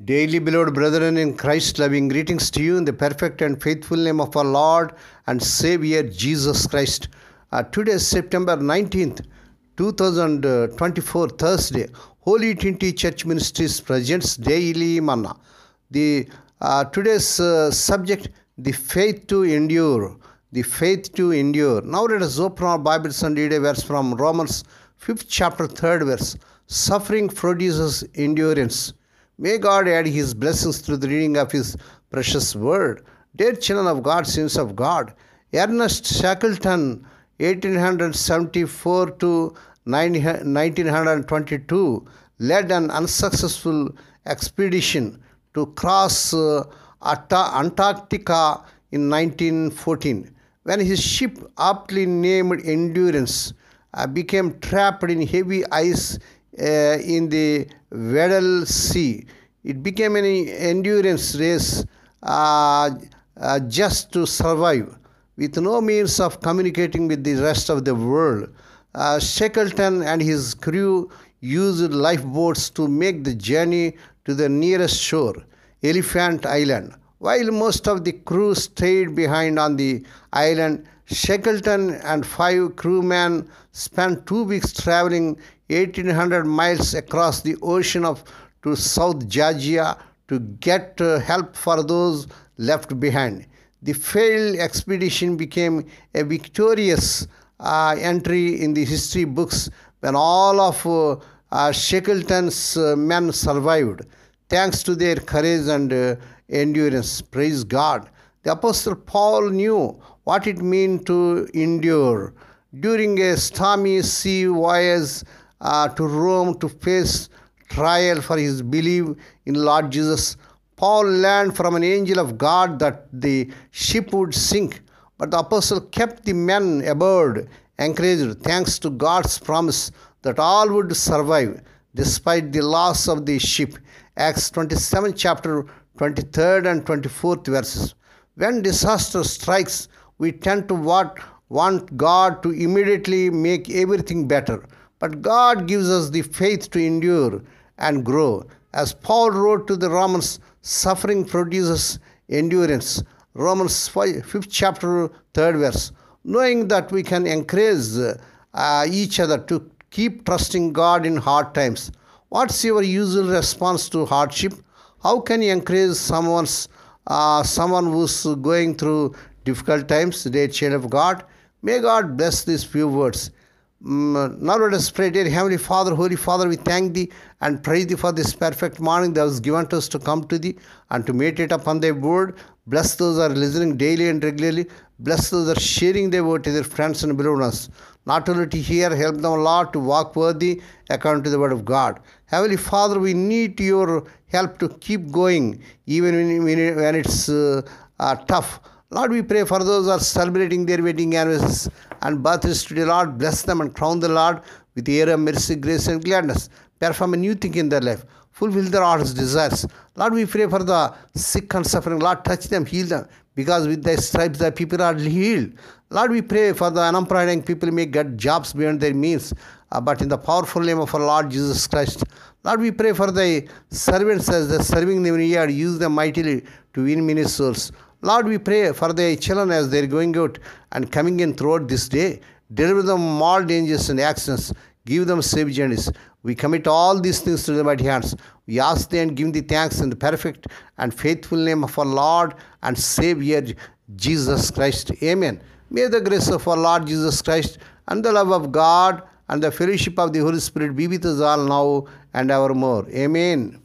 Daily beloved brethren in Christ, loving greetings to you in the perfect and faithful name of our Lord and Savior Jesus Christ. Today is September 19th, 2024, Thursday. Holy Trinity Church Ministries presents Daily Manna. Today's subject, the faith to endure. The faith to endure. Now let us open our Bibles and read a verse from Romans 5th chapter 3rd verse. Suffering produces endurance. May God add His blessings through the reading of His precious word. Dear children of God, saints of God, Ernest Shackleton, 1874 to 1922, led an unsuccessful expedition to cross Antarctica in 1914. When his ship, aptly named Endurance, became trapped in heavy ice in the Weddell Sea. It became an endurance race just to survive. With no means of communicating with the rest of the world, Shackleton and his crew used lifeboats to make the journey to the nearest shore, Elephant Island. While most of the crew stayed behind on the island, Shackleton and 5 crewmen spent 2 weeks traveling 1,800 miles across the ocean to South Georgia to get help for those left behind. The failed expedition became a victorious entry in the history books when all of Shackleton's men survived, thanks to their courage and endurance. Praise God. The Apostle Paul knew what it meant to endure. During a stormy sea voyage to Rome to face trial for his belief in Lord Jesus, Paul learned from an angel of God that the ship would sink, but the apostle kept the men aboard, encouraged thanks to God's promise that all would survive despite the loss of the ship. Acts 27 chapter 23rd and 24th verses. When disaster strikes, we tend to want God to immediately make everything better. But God gives us the faith to endure and grow. As Paul wrote to the Romans, suffering produces endurance. Romans 5th chapter 3rd verse. Knowing that we can encourage each other to keep trusting God in hard times. What's your usual response to hardship? How can you encourage someone who's going through difficult times, dear child of God? May God bless these few words. Now let us pray. Dear Heavenly Father, Holy Father, we thank Thee and praise Thee for this perfect morning that was given to us to come to Thee and to meditate upon Thy word. Bless those who are listening daily and regularly. Bless those who are sharing Thy word to their friends and beloved ones. Not only to hear, help them, Lord, to walk worthy according to the word of God. Heavenly Father, we need Your help to keep going even when it's tough. Lord, we pray for those who are celebrating their wedding anniversaries and birthdays today. Lord, bless them and crown the Lord with the air of mercy, grace, and gladness. Perform a new thing in their life. Fulfill their heart's desires. Lord, we pray for the sick and suffering. Lord, touch them, heal them, because with Thy stripes the people are healed. Lord, we pray for the unemployed young people may get jobs beyond their means, but in the powerful name of our Lord Jesus Christ. Lord, we pray for Thy servants as they're serving them in here. Use them mightily to win many souls. Lord, we pray for Thy children as they're going out and coming in throughout this day. Deliver them from all dangers and accidents. Give them safe journeys. We commit all these things to Thy mighty hands. We ask Thee and give Thee thanks in the perfect and faithful name of our Lord and Savior Jesus Christ. Amen. May the grace of our Lord Jesus Christ and the love of God and the fellowship of the Holy Spirit be with us all now and evermore. Amen.